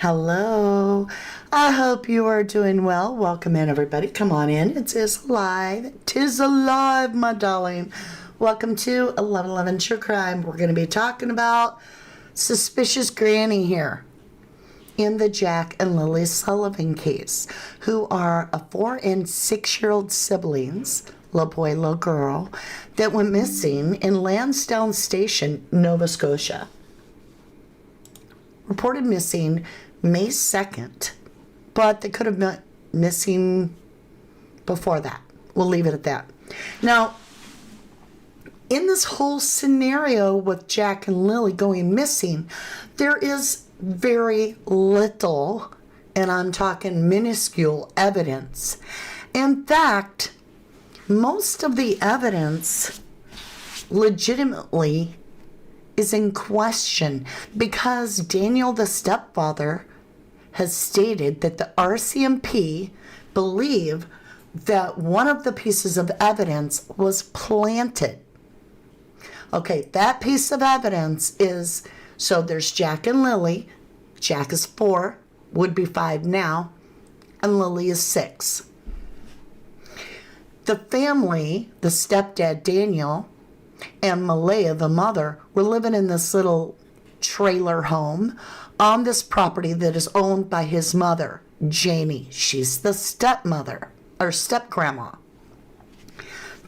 Hello. I hope you are doing well. Welcome in, everybody. Come on in. It is alive. 'Tis alive, my darling. Welcome to 1111 True Crime. We're going to be talking about suspicious granny here in the Jack and Lilly Sullivan case, who are a 4 and 6-year-old siblings, little boy, little girl, that went missing in Lansdowne Station, Nova Scotia. Reported missing May 2nd, but they could have been missing before that. We'll leave it at that. Now, in this whole scenario with Jack and Lilly going missing, there is very little, and I'm talking minuscule, evidence. In fact, most of the evidence legitimately is in question because Daniel, the stepfather, has stated that the RCMP believe that one of the pieces of evidence was planted. Okay, that piece of evidence is, so there's Jack and Lilly. Jack is 4, would be 5 now, and Lilly is 6. The family, the stepdad Daniel, and Malaya, the mother, were living in this little trailer home on this property that is owned by his mother, Janie. She's the stepmother, or step-grandma.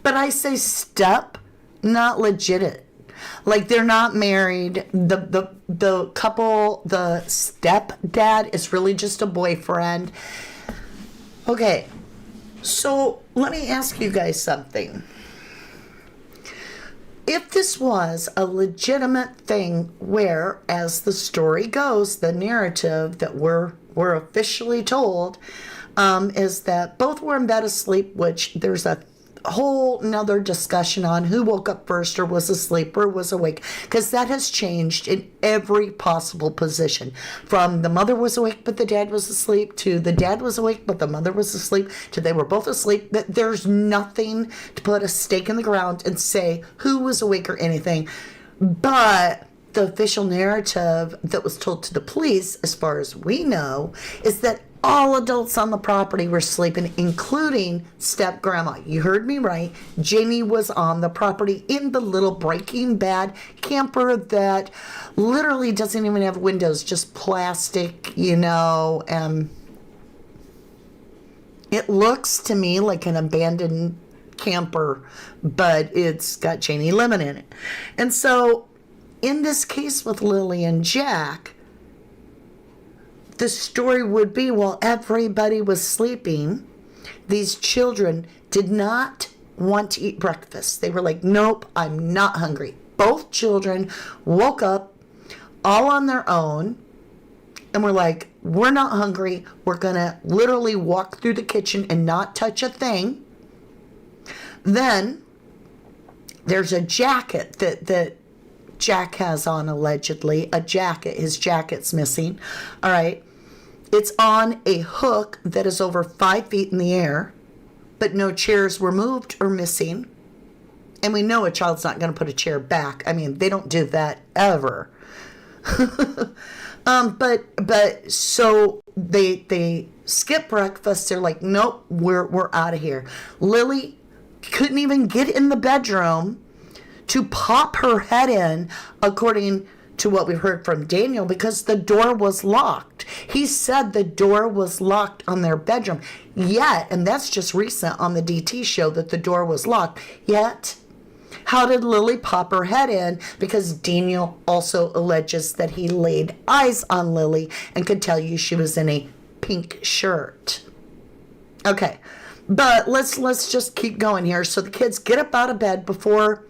But I say step, not legit. Like, they're not married. The couple, the stepdad is really just a boyfriend. Okay, so let me ask you guys something. If this was a legitimate thing where, as the story goes, the narrative that we're officially told is that both were in bed asleep, which there's a whole nother discussion on who woke up first or was asleep or was awake, because that has changed in every possible position, from the mother was awake but the dad was asleep, to the dad was awake but the mother was asleep, to they were both asleep. That there's nothing to put a stake in the ground and say who was awake or anything. But the official narrative that was told to the police, as far as we know, is that all adults on the property were sleeping, including step-grandma. You heard me right. Jamie was on the property in the little Breaking Bad camper that literally doesn't even have windows, just plastic, and it looks to me like an abandoned camper, but it's got Janie Lemon in it. And so, in this case with Lilly and Jack, the story would be, while everybody was sleeping, these children did not want to eat breakfast. They were like, nope, I'm not hungry. Both children woke up all on their own and were like, we're not hungry. We're going to literally walk through the kitchen and not touch a thing. Then there's a jacket that Jack has on, allegedly. A jacket. His jacket's missing. All right. It's on a hook that is over 5 feet in the air, but no chairs were moved or missing. And we know a child's not going to put a chair back. I mean, they don't do that ever. But so they skip breakfast. They're like, nope, we're out of here. Lilly couldn't even get in the bedroom to pop her head in, according to what we've heard from Daniel, because the door was locked. He said the door was locked on their bedroom. Yet, and that's just recent on the DT show that the door was locked. Yet, how did Lilly pop her head in? Because Daniel also alleges that he laid eyes on Lilly and could tell you she was in a pink shirt. Okay, but let's just keep going here. So the kids get up out of bed before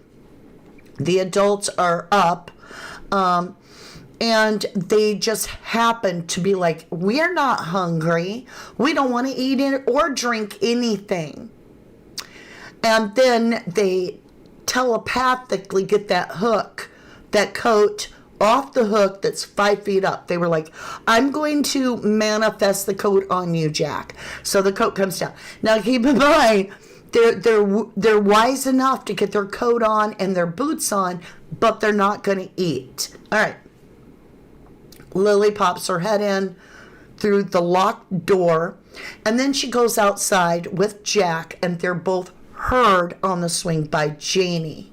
the adults are up. And they just happen to be like, we're not hungry. We don't want to eat it or drink anything. And then they telepathically get that hook, that coat off the hook that's 5 feet up. They were like, I'm going to manifest the coat on you, Jack. So the coat comes down. Now keep in mind, they're wise enough to get their coat on and their boots on, but they're not going to eat. All right. Lilly pops her head in through the locked door, and then she goes outside with Jack, and they're both heard on the swing by Janie,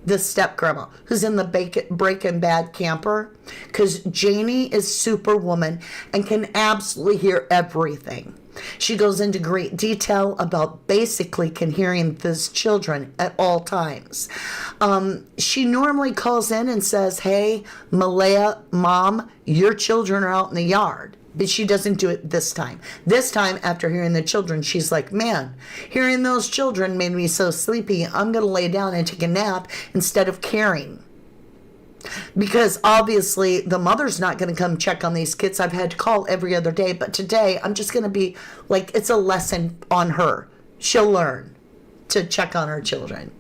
the step-grandma, who's in the Breaking Bad camper, because Janie is Superwoman and can absolutely hear everything. She goes into great detail about basically can hearing these children at all times. She normally calls in and says, hey, Malaya, Mom, your children are out in the yard. But she doesn't do it this time. This time, after hearing the children, she's like, man, hearing those children made me so sleepy, I'm going to lay down and take a nap instead of caring. Because obviously the mother's not going to come check on these kids. I've had to call every other day, but today I'm just going to be like, it's a lesson on her. She'll learn to check on her children.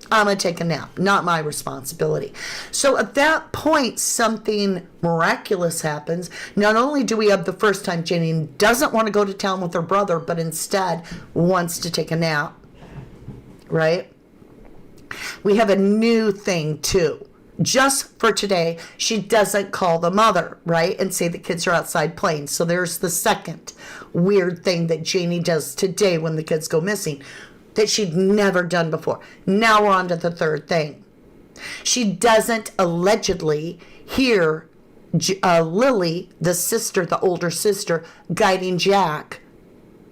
I'm going to take a nap. Not my responsibility. So at that point, something miraculous happens. Not only do we have the first time Janie doesn't want to go to town with her brother, but instead wants to take a nap, right? We have a new thing too. Just for today, she doesn't call the mother, right? And say the kids are outside playing. So there's the second weird thing that Janie does today when the kids go missing that she'd never done before. Now we're on to the third thing. She doesn't allegedly hear Lily, the sister, the older sister, guiding Jack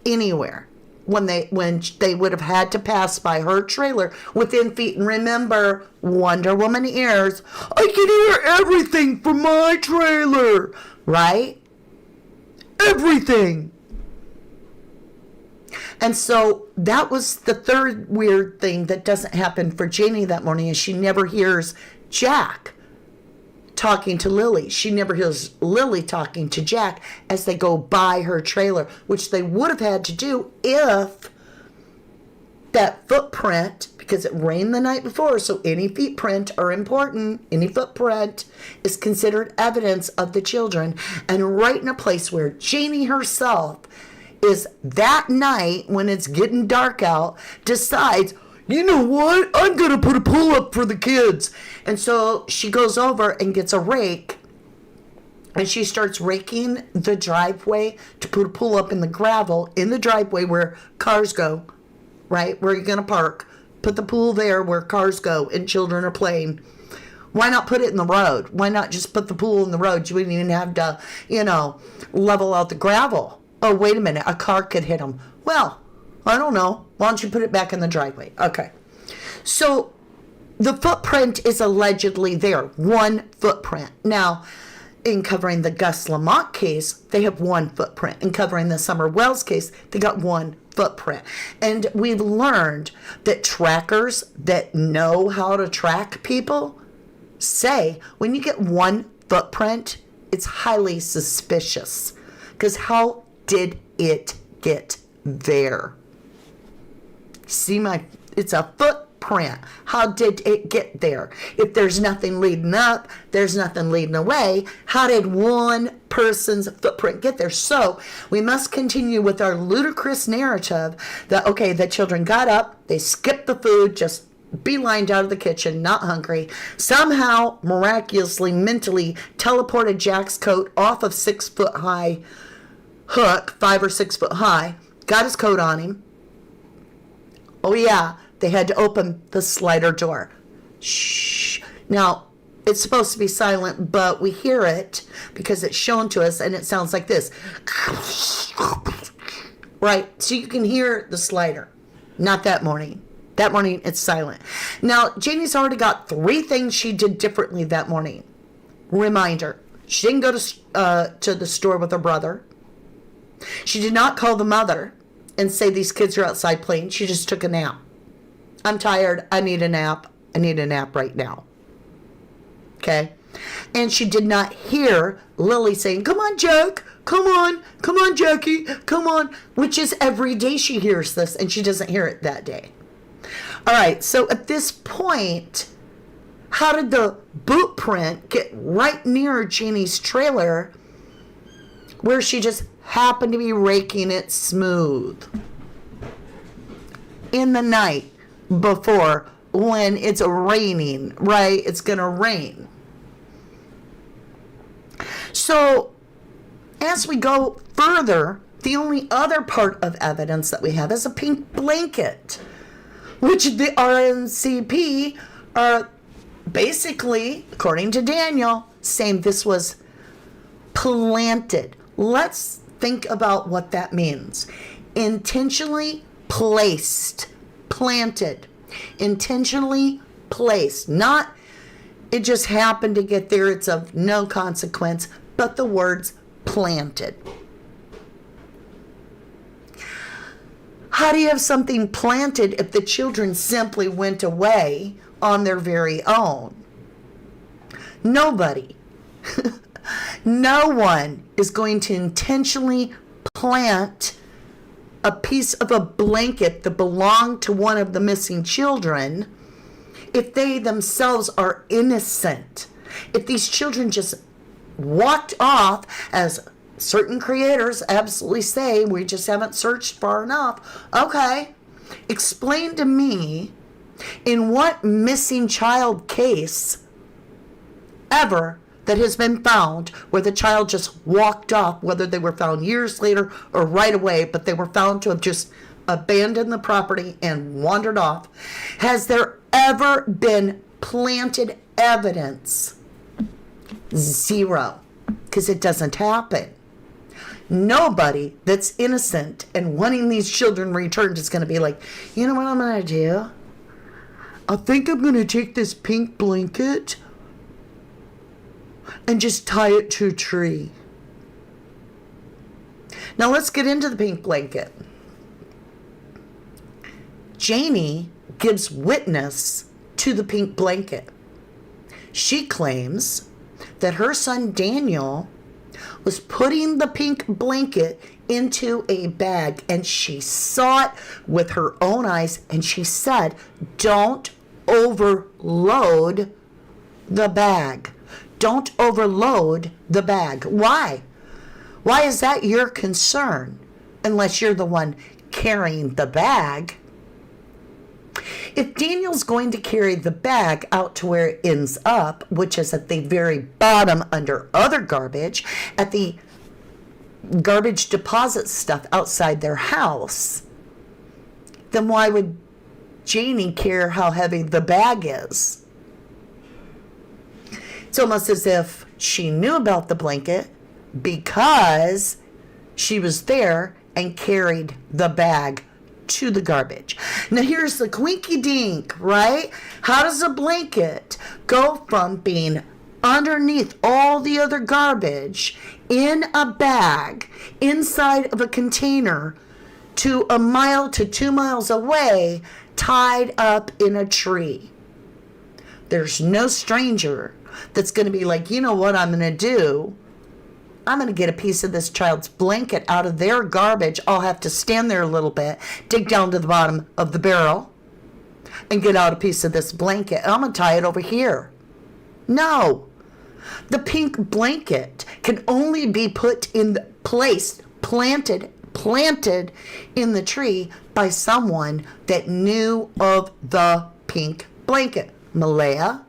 anywhere when they would have had to pass by her trailer within feet. And remember, Wonder Woman ears, I can hear everything from my trailer, right? Everything. And so that was the third weird thing that doesn't happen for Janie that morning, is she never hears Jack talking to Lily. She never hears Lily talking to Jack as they go by her trailer, which they would have had to do if that footprint, because it rained the night before, so any footprint are important. Any footprint is considered evidence of the children. And right in a place where Janie herself is that night when it's getting dark out, decides, you know what? I'm going to put a pool up for the kids. And so she goes over and gets a rake, and she starts raking the driveway to put a pool up in the gravel in the driveway where cars go, right? Where you're going to park. Put the pool there where cars go and children are playing. Why not put it in the road? Why not just put the pool in the road? You wouldn't even have to, level out the gravel. Oh, wait a minute. A car could hit them. Well, I don't know. Why don't you put it back in the driveway? Okay. So the footprint is allegedly there. One footprint. Now, in covering the Gus Lamont case, they have one footprint. In covering the Summer Wells case, they got one footprint. And we've learned that trackers that know how to track people say when you get one footprint, it's highly suspicious. Because how did it get there? See, it's a footprint. How did it get there? If there's nothing leading up, there's nothing leading away. How did one person's footprint get there? So we must continue with our ludicrous narrative that, okay, the children got up, they skipped the food, just beelined out of the kitchen, not hungry, somehow miraculously, mentally teleported Jack's coat off of 6-foot-high hook, 5 or 6 foot high, got his coat on him. Oh yeah, they had to open the slider door. Shh. Now, it's supposed to be silent, but we hear it because it's shown to us, and it sounds like this. Right? So you can hear the slider. Not that morning. That morning, it's silent. Now, Janie's already got 3 things she did differently that morning. Reminder, she didn't go to the store with her brother. She did not call the mother and say these kids are outside playing. She just took a nap. I'm tired. I need a nap. I need a nap right now. Okay? And she did not hear Lily saying, come on, Jack. Come on, Jackie. Come on. Which is every day she hears this, and she doesn't hear it that day. All right. So at this point, how did the boot print get right near Janie's trailer where she just happened to be raking it smooth in the night before when it's raining, right? It's going to rain. So As we go further, the only other part of evidence that we have is a pink blanket, which the RNCP are basically, according to Daniel, saying this was planted. Let's think about what that means. Intentionally placed, planted, intentionally placed. Not it just happened to get there, it's of no consequence, but the words planted. How do you have something planted if the children simply went away on their very own? Nobody. No one is going to intentionally plant a piece of a blanket that belonged to one of the missing children if they themselves are innocent. If these children just walked off, as certain creators absolutely say, we just haven't searched far enough. Okay, explain to me in what missing child case ever that has been found where the child just walked off, whether they were found years later or right away, but they were found to have just abandoned the property and wandered off. Has there ever been planted evidence? Zero, because it doesn't happen. Nobody that's innocent and wanting these children returned is going to be like, you know what I'm going to do? I think I'm going to take this pink blanket and just tie it to a tree. Now let's get into the pink blanket. Janie gives witness to the pink blanket. She claims that her son Daniel was putting the pink blanket into a bag, and she saw it with her own eyes, and she said, don't overload the bag. Don't overload the bag. Why? Why is that your concern? Unless you're the one carrying the bag. If Daniel's going to carry the bag out to where it ends up, which is at the very bottom under other garbage, at the garbage deposit stuff outside their house, then why would Janie care how heavy the bag is? It's almost as if she knew about the blanket because she was there and carried the bag to the garbage. Now here's the quinky dink, right? How does a blanket go from being underneath all the other garbage in a bag inside of a container to 1 mile to 2 miles away, tied up in a tree? There's no stranger that's going to be like, you know what I'm going to do? I'm going to get a piece of this child's blanket out of their garbage. I'll have to stand there a little bit, dig down to the bottom of the barrel, and get out a piece of this blanket. I'm going to tie it over here. No. The pink blanket can only be put in place, planted in the tree by someone that knew of the pink blanket. Malaya,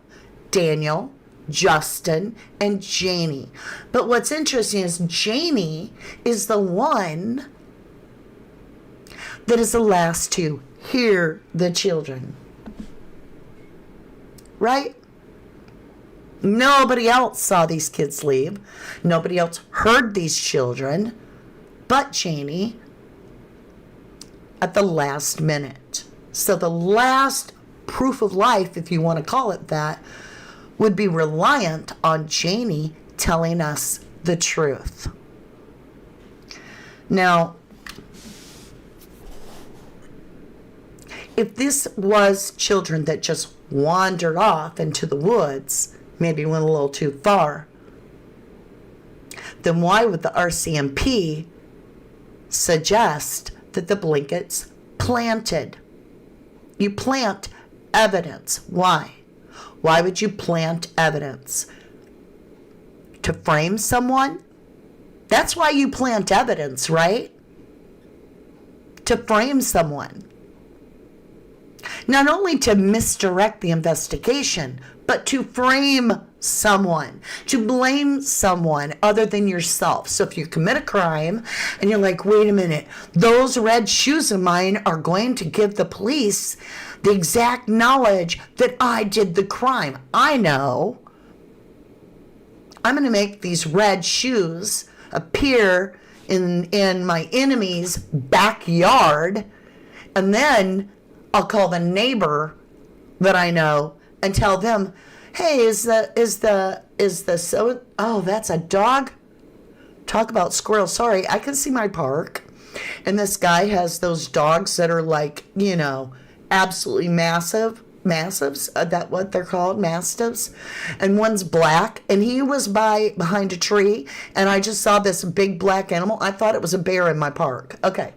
Daniel, Justin, and Janie. But what's interesting is Janie is the one that is the last to hear the children. Right? Nobody else saw these kids leave. Nobody else heard these children but Janie at the last minute. So the last proof of life, if you want to call it that, would be reliant on Janie telling us the truth. Now, if this was children that just wandered off into the woods, maybe went a little too far, then why would the RCMP suggest that the blanket's planted? You plant evidence. Why? Why would you plant evidence? To frame someone? That's why you plant evidence, right? To frame someone. Not only to misdirect the investigation, but to frame someone, to blame someone other than yourself. So if you commit a crime and you're like, wait a minute, those red shoes of mine are going to give the police the exact knowledge that I did the crime. I know. I'm going to make these red shoes appear in my enemy's backyard, and then I'll call the neighbor that I know and tell them, hey, is the so, oh, that's a dog? Talk about squirrel. Sorry, I can see my park. And this guy has those dogs that are like, absolutely massives, that what they're called, mastiffs. And one's black, and he was behind a tree, and I just saw this big black animal. I thought it was a bear in my park. Okay.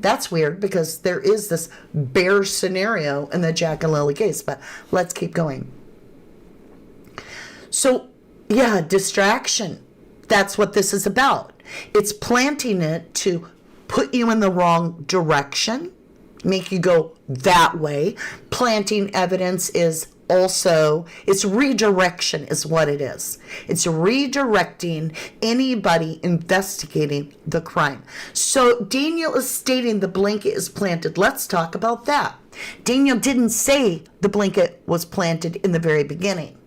That's weird because there is this bear scenario in the Jack and Lilly case, but let's keep going. So, yeah, distraction. That's what this is about. It's planting it to put you in the wrong direction, make you go that way. Planting evidence is also, it's redirection is what it is. It's redirecting anybody investigating the crime. So Daniel is stating the blanket is planted. Let's talk about that. Daniel didn't say the blanket was planted in the very beginning.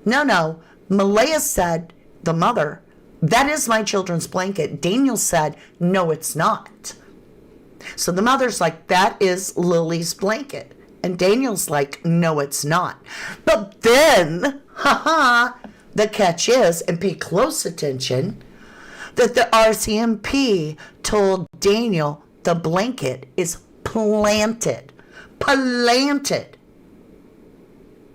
No. Malaya said, the mother, that is my children's blanket. Daniel said, no, it's not. So the mother's like, that is Lily's blanket. And Daniel's like, no, it's not. But then, the catch is, and pay close attention, that the RCMP told Daniel the blanket is planted. Planted.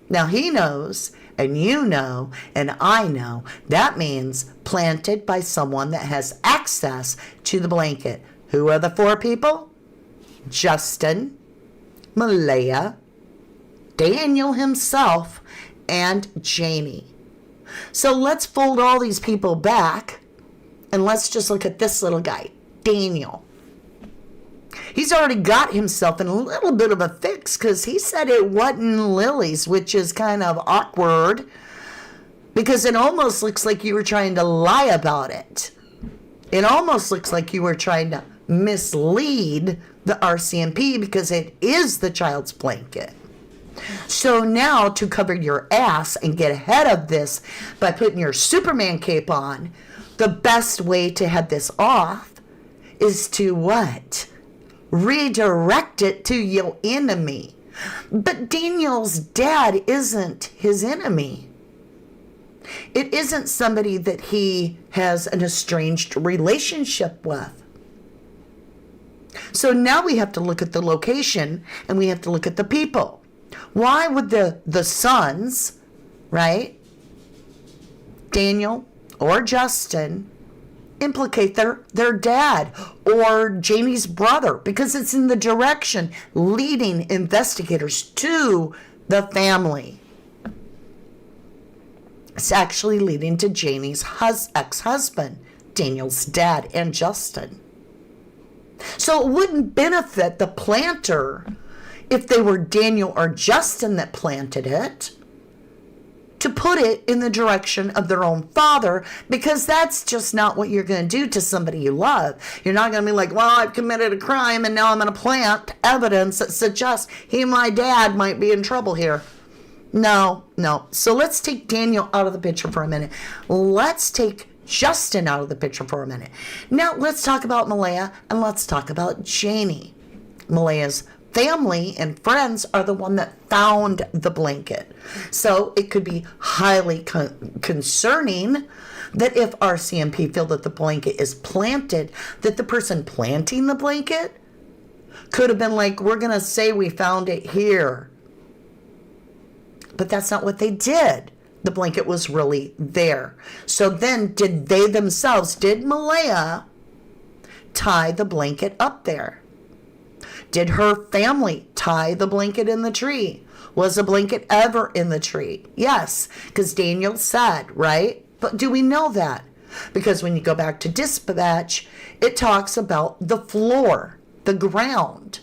Now he knows, and you know, and I know, that means planted by someone that has access to the blanket. Who are the four people? Justin, Malaya, Daniel himself, and Janie. So let's fold all these people back and let's just look at this little guy, Daniel. He's already got himself in a little bit of a fix because he said it wasn't Lily's, which is kind of awkward because it almost looks like you were trying to lie about it. It almost looks like you were trying to mislead the RCMP because it is the child's blanket. So now to cover your ass and get ahead of this by putting your Superman cape on, the best way to head this off is to what? Redirect it to your enemy. But Daniel's dad isn't his enemy. It isn't somebody that he has an estranged relationship with. So now we have to look at the location and we have to look at the people. Why would the sons, right, Daniel or Justin, implicate their dad or Janie's brother? Because it's in the direction leading investigators to the family. It's actually leading to Janie's ex-husband, Daniel's dad, and Justin. So it wouldn't benefit the planter if they were Daniel or Justin that planted it to put it in the direction of their own father, because that's just not what you're going to do to somebody you love. You're not going to be like, well, I've committed a crime and now I'm going to plant evidence that suggests my dad might be in trouble here. No. So let's take Daniel out of the picture for a minute. Let's take Justin out of the picture for a minute. Now let's talk about Malaya and let's talk about Janie. Malaya's family and friends are the one that found the blanket. So it could be highly concerning that if RCMP feel that the blanket is planted, that the person planting the blanket could have been like, we're going to say we found it here. But that's not what they did. The blanket was really there. So then did Malaya tie the blanket up there? Did her family tie the blanket in the tree? Was the blanket ever in the tree? Yes, because Daniel said, right? But do we know that? Because when you go back to dispatch, it talks about the floor, the ground.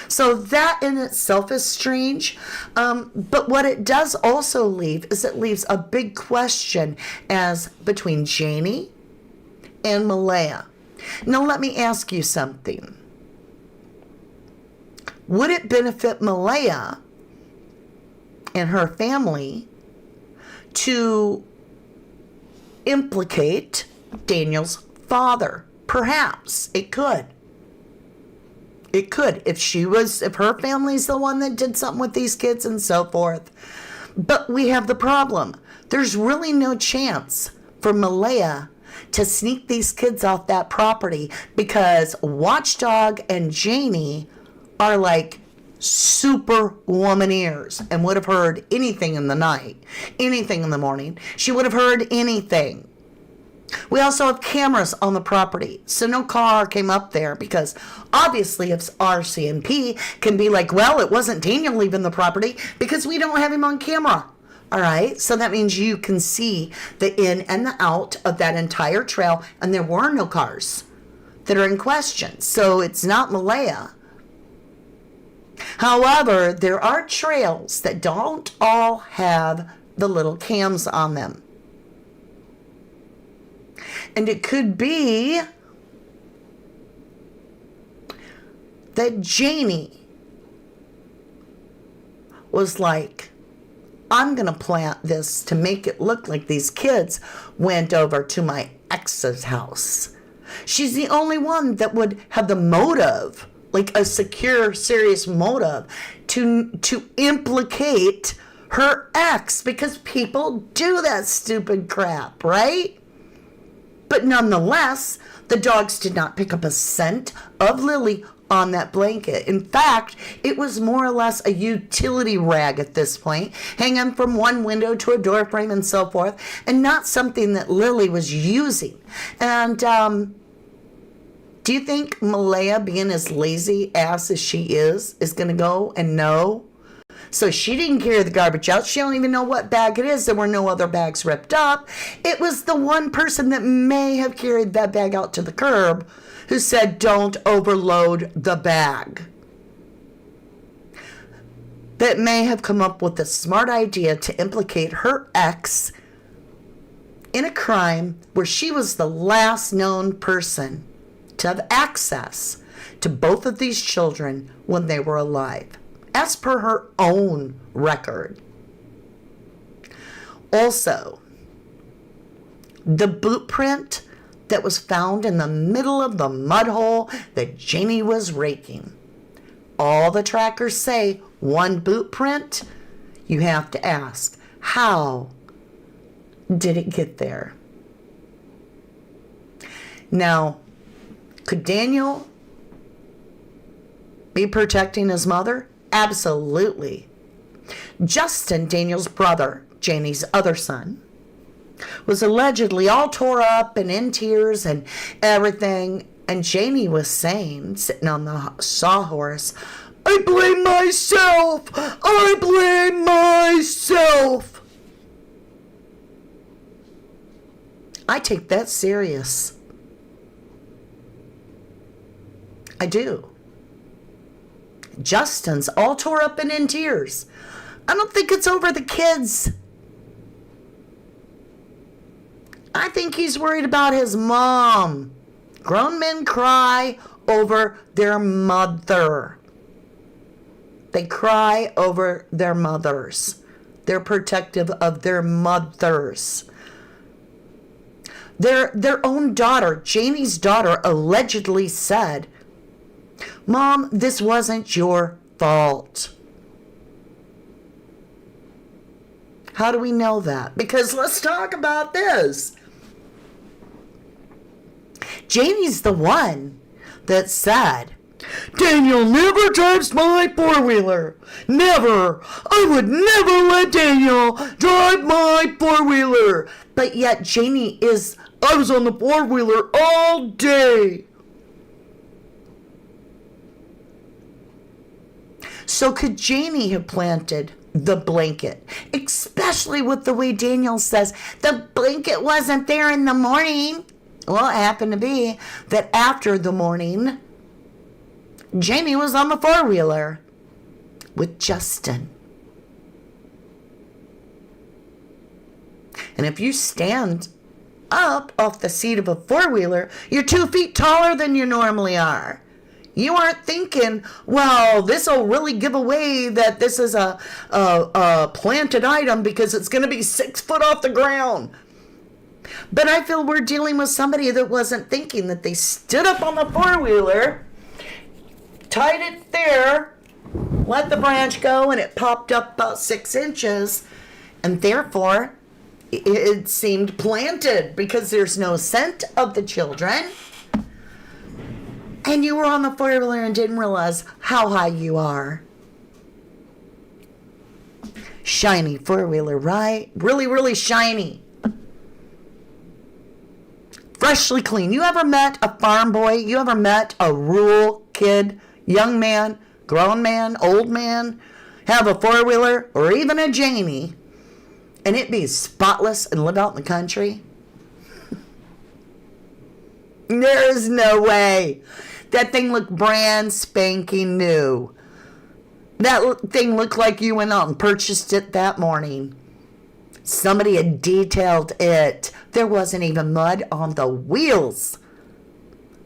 So that in itself is strange. But what it does also leave is it leaves a big question as between Janie and Malaya. Now let me ask you something. Would it benefit Malaya and her family to implicate Daniel's father? Perhaps it could. It could, if her family's the one that did something with these kids and so forth. But we have the problem. There's really no chance for Malaya to sneak these kids off that property because Watchdog and Janie are like superwoman ears and would have heard anything in the night, anything in the morning. She would have heard anything. We also have cameras on the property, so no car came up there because obviously if RCMP can be like, well, it wasn't Daniel leaving the property because we don't have him on camera. All right, so that means you can see the in and the out of that entire trail, and there were no cars that are in question, so it's not Malaya. However, there are trails that don't all have the little cams on them. And it could be that Janie was like, I'm going to plant this to make it look like these kids went over to my ex's house. She's the only one that would have the motive, like a secure, serious motive, to implicate her ex, because people do that stupid crap, right? But nonetheless, the dogs did not pick up a scent of Lilly on that blanket. In fact, it was more or less a utility rag at this point, hanging from one window to a door frame and so forth, and not something that Lilly was using. And do you think Malaya, being as lazy ass as she is going to go and know? So she didn't carry the garbage out. She don't even know what bag it is. There were no other bags ripped up. It was the one person that may have carried that bag out to the curb who said, don't overload the bag. That may have come up with the smart idea to implicate her ex in a crime where she was the last known person to have access to both of these children when they were alive, as per her own record. Also, the boot print that was found in the middle of the mud hole that Janie was raking. All the trackers say one boot print. You have to ask, how did it get there? Now, could Daniel be protecting his mother? Absolutely. Justin, Daniel's brother, Janie's other son, was allegedly all tore up and in tears and everything. And Janie was saying, sitting on the sawhorse, I blame myself! I blame myself! I take that serious. I do. Justin's all tore up and in tears. I don't think it's over the kids. I think he's worried about his mom. Grown men cry over their mother. They cry over their mothers. They're protective of their mothers. Their own daughter, Janie's daughter, allegedly said, Mom, this wasn't your fault. How do we know that? Because let's talk about this. Janie's the one that said, Daniel never drives my four-wheeler. Never. I would never let Daniel drive my four-wheeler. But yet Janie I was on the four-wheeler all day. So could Janie have planted the blanket? Especially with the way Daniel says, the blanket wasn't there in the morning. Well, it happened to be that after the morning, Jamie was on the four-wheeler with Justin. And if you stand up off the seat of a four-wheeler, you're 2 feet taller than you normally are. You aren't thinking, well, this will really give away that this is a planted item because it's going to be 6 foot off the ground. But I feel we're dealing with somebody that wasn't thinking, that they stood up on the four-wheeler, tied it there, let the branch go, and it popped up about 6 inches, and therefore it seemed planted because there's no scent of the children. And you were on the four-wheeler and didn't realize how high you are. Shiny four-wheeler, right? Really, really shiny. Freshly clean. You ever met a farm boy? You ever met a rural kid, young man, grown man, old man, have a four-wheeler or even a Janie, and it be spotless and live out in the country? There is no way. That thing looked brand spanking new. That thing looked like you went out and purchased it that morning. Somebody had detailed it. There wasn't even mud on the wheels.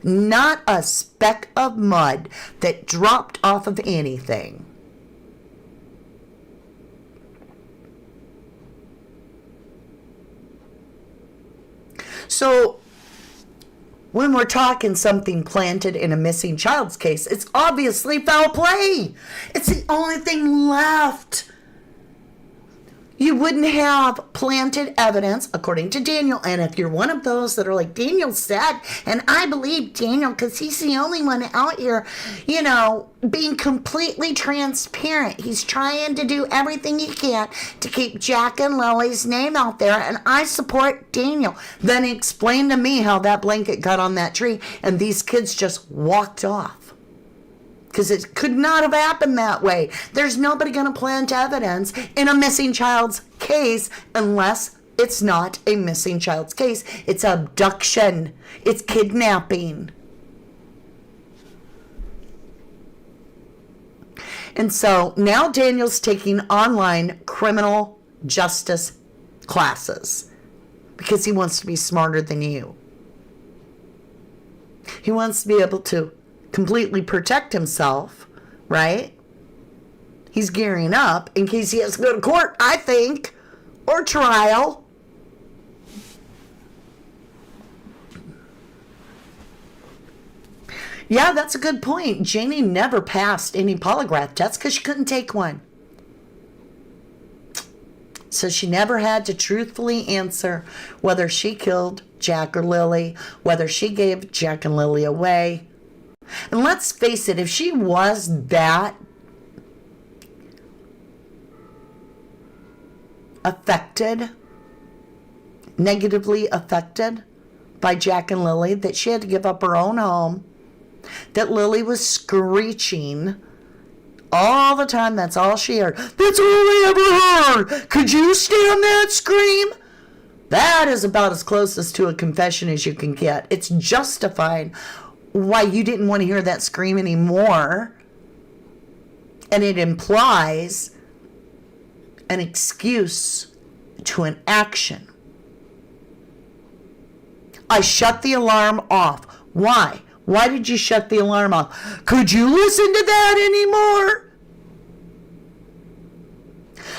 Not a speck of mud that dropped off of anything. So, when we're talking something planted in a missing child's case, it's obviously foul play. It's the only thing left. You wouldn't have planted evidence, according to Daniel. And if you're one of those that are like, Daniel said, and I believe Daniel because he's the only one out here, being completely transparent. He's trying to do everything he can to keep Jack and Lily's name out there, and I support Daniel. Then explain to me how that blanket got on that tree and these kids just walked off. Because it could not have happened that way. There's nobody going to plant evidence in a missing child's case unless it's not a missing child's case. It's abduction. It's kidnapping. And so now Daniel's taking online criminal justice classes because he wants to be smarter than you. He wants to be able to completely protect himself, right? He's gearing up in case he has to go to court, I think, or trial. Yeah, that's a good point. Janie never passed any polygraph tests because she couldn't take one. So she never had to truthfully answer whether she killed Jack or Lily, whether she gave Jack and Lily away. And let's face it, if she was that affected, negatively affected by Jack and Lily, that she had to give up her own home, that Lily was screeching all the time, that's all she heard. That's all I ever heard. Could you stand that scream? That is about as closest to a confession as you can get. It's justifying why you didn't want to hear that scream anymore. And it implies an excuse to an action. I shut the alarm off. Why? Why did you shut the alarm off? Could you listen to that anymore?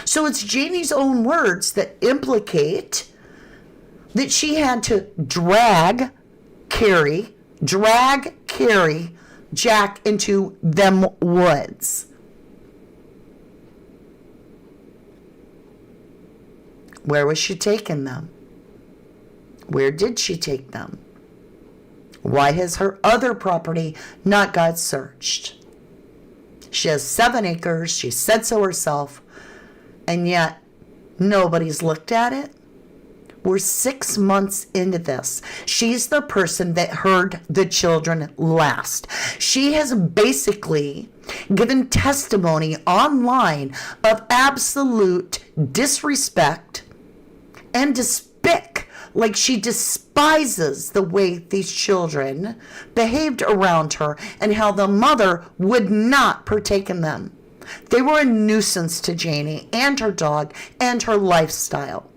So it's Janie's own words that implicate that she had to drag Carrie Jack into them woods. Where was she taking them? Where did she take them? Why has her other property not got searched? She has 7 acres, she said so herself, and yet nobody's looked at it. We're 6 months into this. She's the person that heard the children last. She has basically given testimony online of absolute disrespect and despic Like she despises the way these children behaved around her and how the mother would not partake in them. They were a nuisance to Janie and her dog and her lifestyle.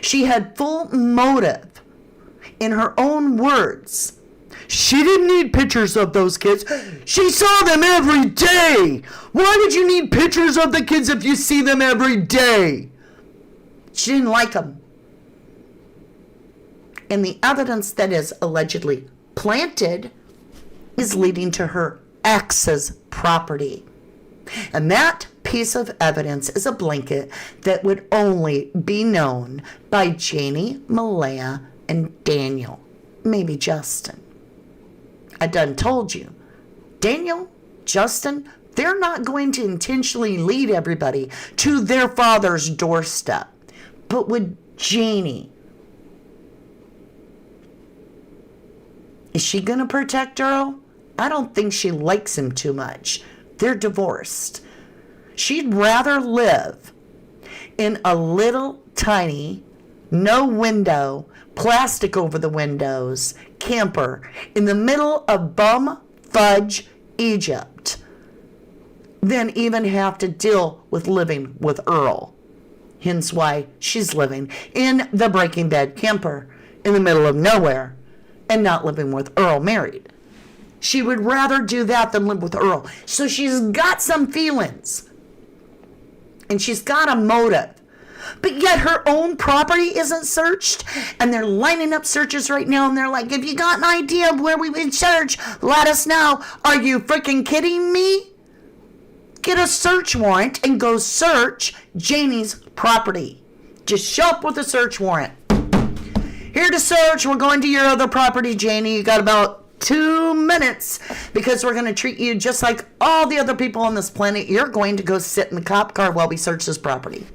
She had full motive. In her own words, she didn't need pictures of those kids. She saw them every day. Why would you need pictures of the kids if you see them every day? She didn't like them. And the evidence that is allegedly planted is leading to her ex's property. And that piece of evidence is a blanket that would only be known by Janie, Malaya, and Daniel. Maybe Justin. I done told you. Daniel, Justin, they're not going to intentionally lead everybody to their father's doorstep. But would Janie? Is she going to protect Earl? I don't think she likes him too much. They're divorced. She'd rather live in a little tiny, no window, plastic over the windows, camper in the middle of bum fudge Egypt than even have to deal with living with Earl. Hence why she's living in the Breaking Bad camper in the middle of nowhere and not living with Earl married. She would rather do that than live with Earl. So she's got some feelings. And she's got a motive. But yet her own property isn't searched. And they're lining up searches right now. And they're like, if you got an idea of where we would search, let us know. Are you freaking kidding me? Get a search warrant and go search Janie's property. Just show up with a search warrant. Here to search. We're going to your other property, Janie. You got about 2 minutes because we're going to treat you just like all the other people on this planet. You're going to go sit in the cop car while we search this property.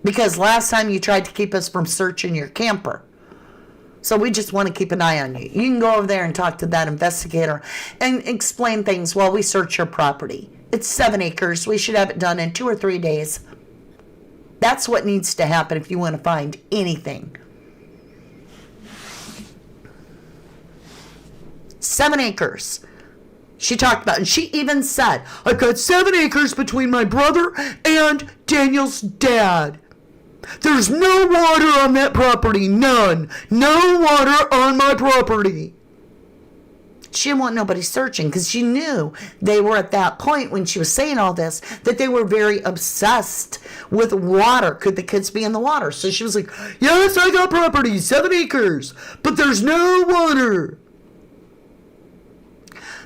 Because last time you tried to keep us from searching your camper. So we just want to keep an eye on you. You can go over there and talk to that investigator and explain things while we search your property. It's 7 acres. We should have it done in 2 or 3 days. That's what needs to happen if you want to find anything. 7 acres. She talked about it. And she even said, I've got 7 acres between my brother and Daniel's dad. There's no water on that property. None. No water on my property. She didn't want nobody searching because she knew they were at that point when she was saying all this that they were very obsessed with water. Could the kids be in the water? So she was like, yes, I got property, 7 acres, but there's no water.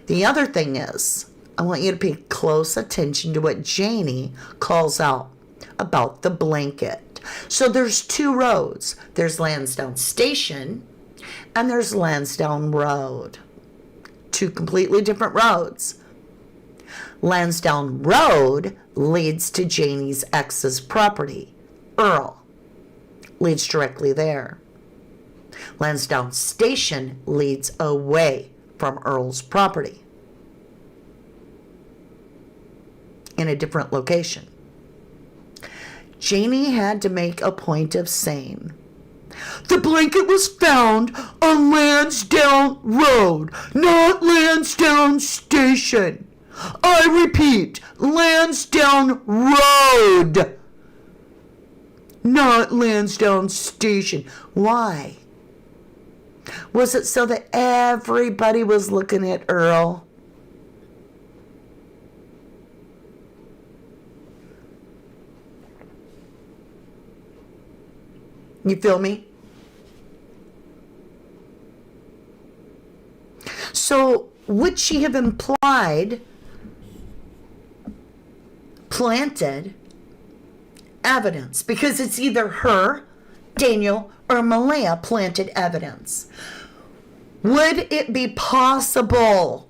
The other thing is, I want you to pay close attention to what Janie calls out about the blanket. So there's 2 roads. There's Lansdowne Station and there's Lansdowne Road. 2 completely different roads. Lansdowne Road leads to Janie's ex's property. Earl leads directly there. Lansdowne Station leads away from Earl's property in a different location. Janie had to make a point of saying, the blanket was found on Lansdowne Road, not Lansdowne Station. I repeat, Lansdowne Road, not Lansdowne Station. Why? Was it so that everybody was looking at Earl? You feel me? So would she have planted evidence? Because it's either her, Daniel, or Malaya planted evidence. Would it be possible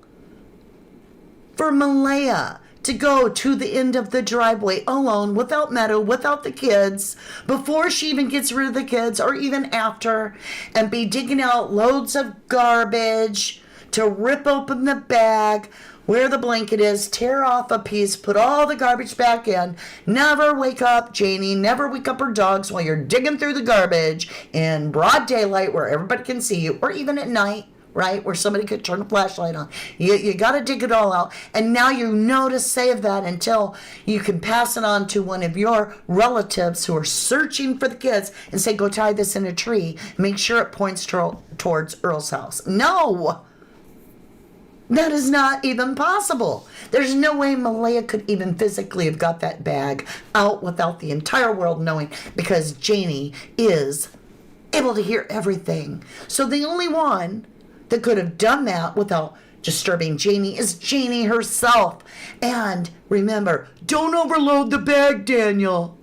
for Malaya to go to the end of the driveway alone, without Meadow, without the kids, before she even gets rid of the kids, or even after, and be digging out loads of garbage to rip open the bag where the blanket is, tear off a piece, put all the garbage back in, never wake up Janie, never wake up her dogs while you're digging through the garbage in broad daylight where everybody can see you, or even at night, right, where somebody could turn a flashlight on. You got to dig it all out. And now you know to save that until you can pass it on to one of your relatives who are searching for the kids and say, go tie this in a tree. Make sure it points towards Earl's house. No! That is not even possible. There's no way Malaya could even physically have got that bag out without the entire world knowing, because Janie is able to hear everything. So the only one that could have done that without disturbing Janie is Janie herself. And remember, don't overload the bag, Daniel,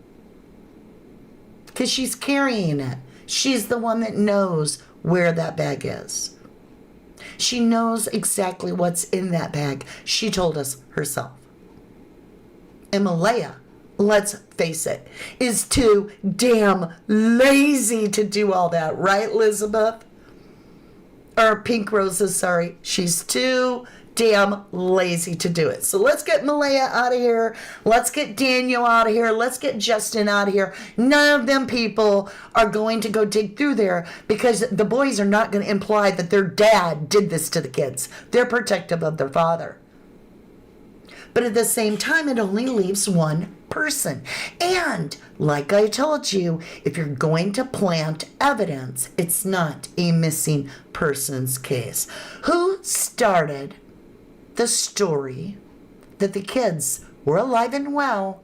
because she's carrying it. She's the one that knows where that bag is. She knows exactly what's in that bag. She told us herself. And Malaya, let's face it, is too damn lazy to do all that, right, Elizabeth? Or Pink Roses, sorry. She's too damn lazy to do it. So let's get Malaya out of here. Let's get Daniel out of here. Let's get Justin out of here. None of them people are going to go dig through there, because the boys are not going to imply that their dad did this to the kids. They're protective of their father. But at the same time, it only leaves one person. And like I told you, if you're going to plant evidence, it's not a missing persons case. Who started the story that the kids were alive and well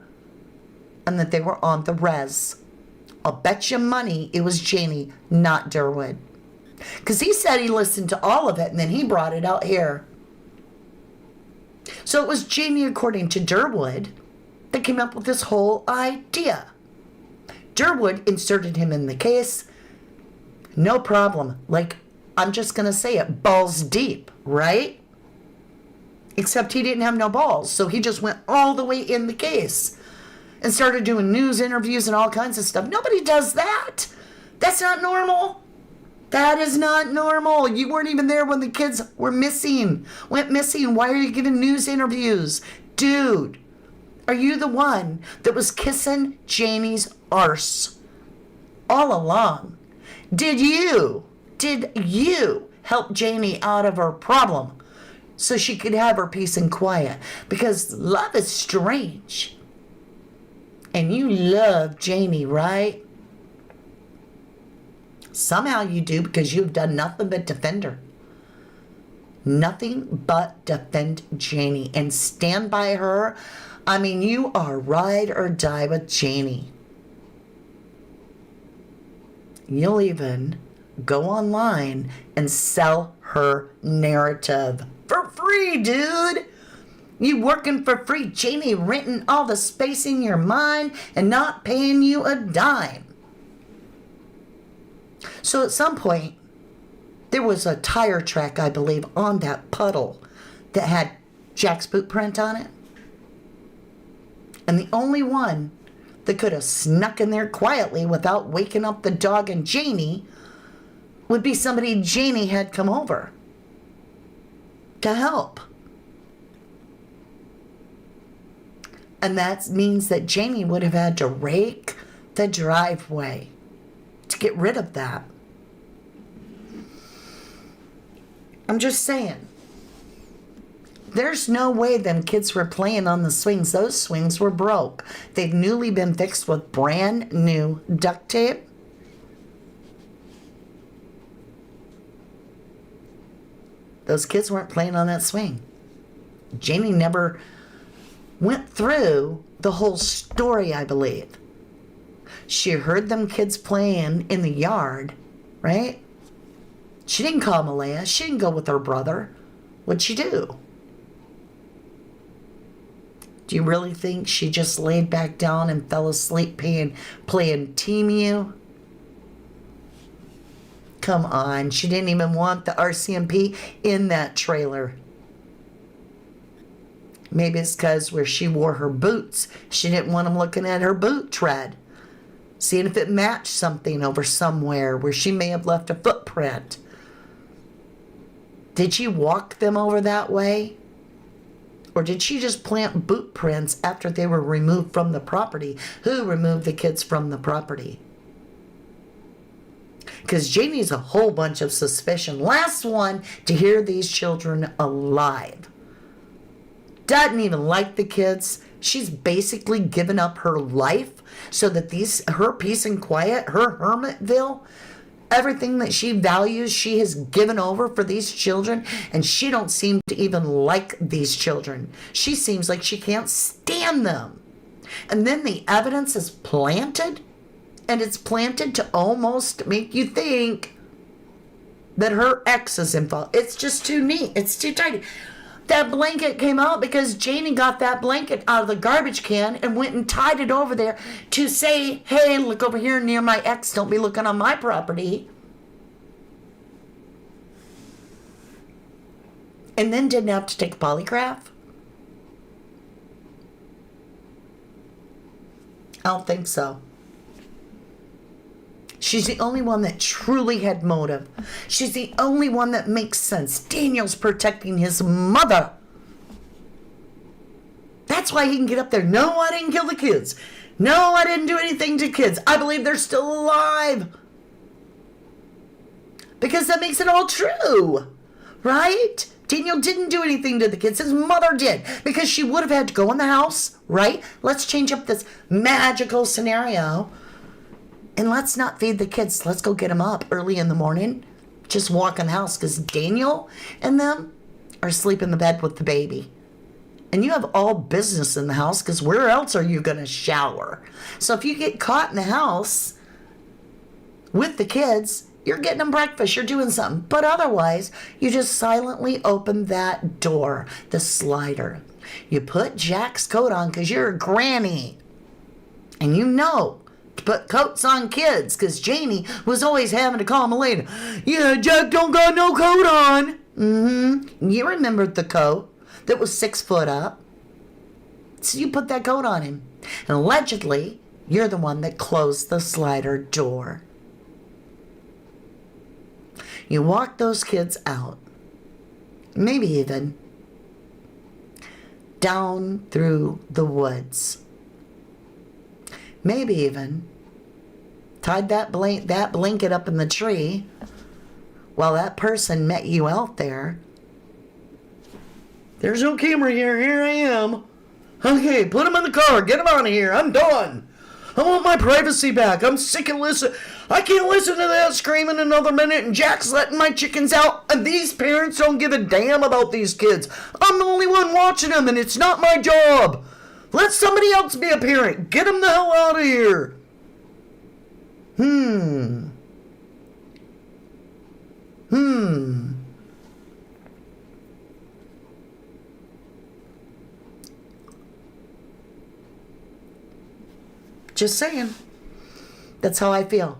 and that they were on the res? I'll bet you money it was Janie, not Durwood. Because he said he listened to all of it and then he brought it out here. So it was Janie, according to Durwood, that came up with this whole idea. Durwood inserted him in the case. No problem. Like, I'm just going to say it, balls deep, right? Except he didn't have no balls, so he just went all the way in the case and started doing news interviews and all kinds of stuff. Nobody does that. That's not normal. That is not normal. You weren't even there when the kids went missing. Why are you giving news interviews? Dude, are you the one that was kissing Janie's arse all along? Did you help Janie out of her problem so she could have her peace and quiet? Because love is strange. And you love Janie, right? Somehow you do, because you've done nothing but defend her. Nothing but defend Janie and stand by her. I mean, you are ride or die with Janie. You'll even go online and sell her narrative for free, dude. You working for free. Janie renting all the space in your mind and not paying you a dime. So at some point, there was a tire track, I believe, on that puddle that had Jack's boot print on it. And the only one that could have snuck in there quietly without waking up the dog and Janie would be somebody Janie had come over to help. And that means that Janie would have had to rake the driveway to get rid of that. I'm just saying. There's no way them kids were playing on the swings. Those swings were broke. They've newly been fixed with brand new duct tape. Those kids weren't playing on that swing. Janie never went through the whole story, I believe. She heard them kids playing in the yard, right? She didn't call Malaya. She didn't go with her brother. What'd she do? Do you really think she just laid back down and fell asleep playing Team Come on. She didn't even want the RCMP in that trailer. Maybe it's because where she wore her boots, she didn't want them looking at her boot tread, seeing if it matched something over somewhere where she may have left a footprint. Did she walk them over that way? Or did she just plant boot prints after they were removed from the property? Who removed the kids from the property? Because Janie's a whole bunch of suspicion. Last one to hear these children alive. Doesn't even like the kids. She's basically given up her life so that her peace and quiet, her Hermitville, everything that she values, she has given over for these children, and she don't seem to even like these children. She seems like she can't stand them. And then the evidence is planted, and it's planted to almost make you think that her ex is involved. It's just too neat. It's too tidy. That blanket came out because Janie got that blanket out of the garbage can and went and tied it over there to say, hey, look over here near my ex. Don't be looking on my property. And then didn't have to take a polygraph. I don't think so. She's the only one that truly had motive. She's the only one that makes sense. Daniel's protecting his mother. That's why he can get up there. No, I didn't kill the kids. No, I didn't do anything to kids. I believe they're still alive. Because that makes it all true. Right? Daniel didn't do anything to the kids. His mother did. Because she would have had to go in the house. Right? Let's change up this magical scenario. And let's not feed the kids. Let's go get them up early in the morning. Just walk in the house because Daniel and them are asleep in the bed with the baby. And you have all business in the house because where else are you going to shower? So if you get caught in the house with the kids, you're getting them breakfast. You're doing something. But otherwise, you just silently open that door, the slider. You put Jack's coat on because you're a granny. And you know to put coats on kids because Janie was always having to call Melina. Yeah, Jack don't got no coat on. You remembered the coat that was 6 foot up. So you put that coat on him. And allegedly, you're the one that closed the slider door. You walk those kids out. Maybe even down through the woods. Maybe even tied that blanket up in the tree while that person met you out there. There's no camera here. Here I am. Okay, put him in the car. Get him out of here. I'm done. I want my privacy back. I'm sick of listening. I can't listen to that screaming another minute, and Jack's letting my chickens out, and these parents don't give a damn about these kids. I'm the only one watching them, and it's not my job. Let somebody else be a parent. Get them the hell out of here. Just saying. That's how I feel.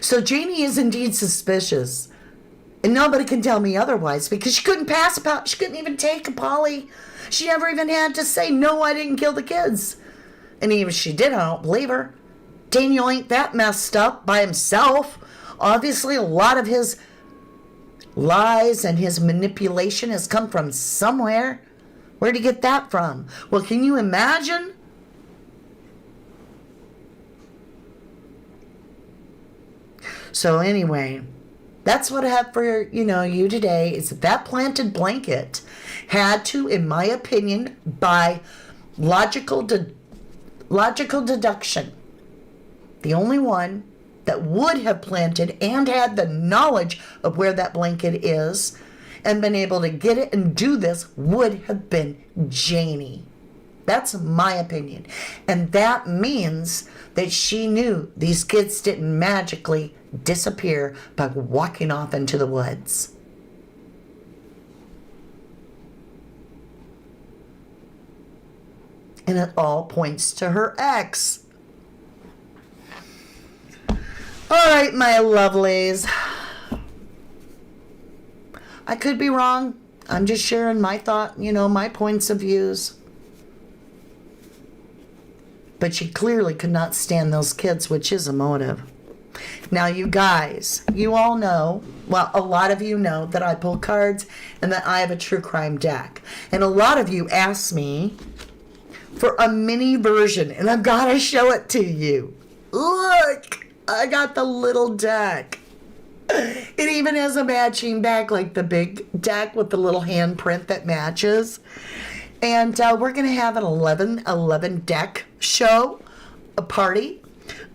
So Janie is indeed suspicious. And nobody can tell me otherwise because she couldn't she couldn't even take a poly. She never even had to say, no, I didn't kill the kids. And even if she did, I don't believe her. Daniel ain't that messed up by himself. Obviously, a lot of his lies and his manipulation has come from somewhere. Where'd he get that from? Well, can you imagine? So anyway, that's what I have for, you today, is that planted blanket had to, in my opinion, by logical deduction, the only one that would have planted and had the knowledge of where that blanket is and been able to get it and do this would have been Janie. That's my opinion. And that means that she knew these kids didn't magically disappear by walking off into the woods. And it all points to her ex. All right, my lovelies. I could be wrong. I'm just sharing my thought, my points of views. But she clearly could not stand those kids, which is a motive. Now, you guys, you all know, well, a lot of you know that I pull cards and that I have a true crime deck. And a lot of you asked me for a mini version, and I've got to show it to you. Look, I got the little deck. It even has a matching back, like the big deck with the little handprint that matches. And we're going to have an 11-11 deck show, a party,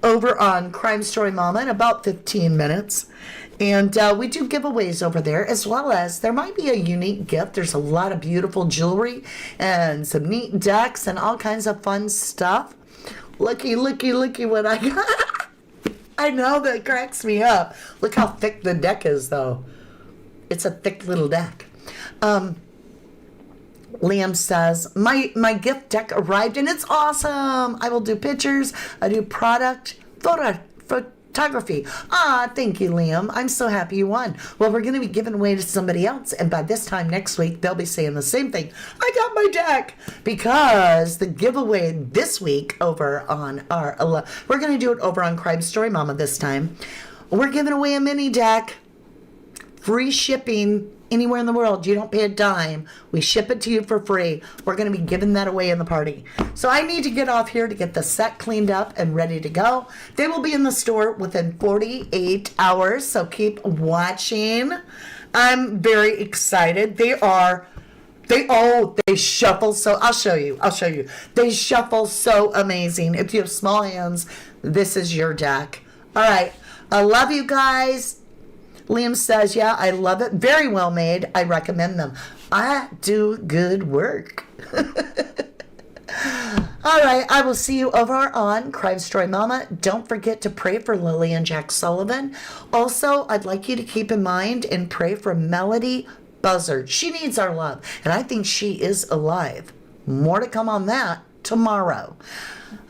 over on Crime Story Mama in about 15 minutes. And we do giveaways over there, as well as there might be a unique gift. There's a lot of beautiful jewelry and some neat decks and all kinds of fun stuff. Looky what I got. I know, that cracks me up. Look how thick the deck is, though. It's a thick little deck. Liam says, my gift deck arrived and it's awesome. I will do pictures. I do product photography. Thank you, Liam. I'm so happy you won. Well, we're going to be giving away to somebody else, and by this time next week, they'll be saying the same thing. I got my deck, because the giveaway this week over on we're going to do it over on Crime Story Mama this time. We're giving away a mini deck, free shipping anywhere in the world. You don't pay a dime. We ship it to you for free. We're going to be giving that away in the party. So I need to get off here to get the set cleaned up and ready to go. They will be in the store within 48 hours, so keep watching. I'm very excited. They shuffle so, I'll show you. They shuffle so amazing. If you have small hands, this is your deck. All right. I love you guys. Liam says, yeah, I love it. Very well made. I recommend them. I do good work. All right. I will see you over on Crime Story Mama. Don't forget to pray for Lilly and Jack Sullivan. Also, I'd like you to keep in mind and pray for Melody Buzzard. She needs our love, and I think she is alive. More to come on that tomorrow.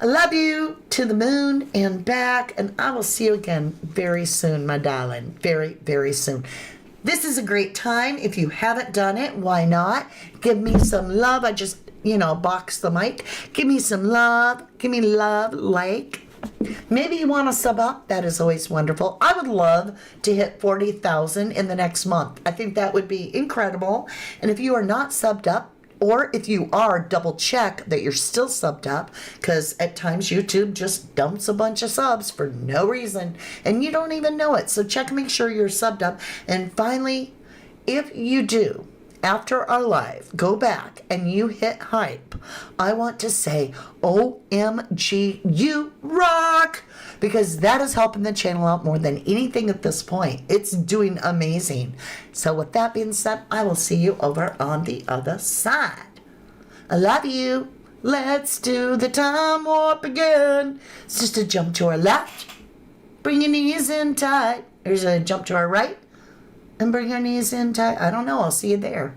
I love you to the moon and back, and I will see you again very soon, my darling. Very, very soon. This is a great time. If you haven't done it, why not? Give me some love. I just, box the mic. Give me some love. Give me love, like. Maybe you want to sub up. That is always wonderful. I would love to hit 40,000 in the next month. I think that would be incredible. And if you are not subbed up, or if you are, double check that you're still subbed up, because at times YouTube just dumps a bunch of subs for no reason, and you don't even know it. So check and make sure you're subbed up. And finally, if you do, after our live, go back and you hit hype, I want to say, OMG, you rock! Because that is helping the channel out more than anything at this point. It's doing amazing. So with that being said, I will see you over on the other side. I love you. Let's do the time warp again. It's just a jump to our left. Bring your knees in tight. There's a jump to our right. And bring your knees in tight. I don't know. I'll see you there.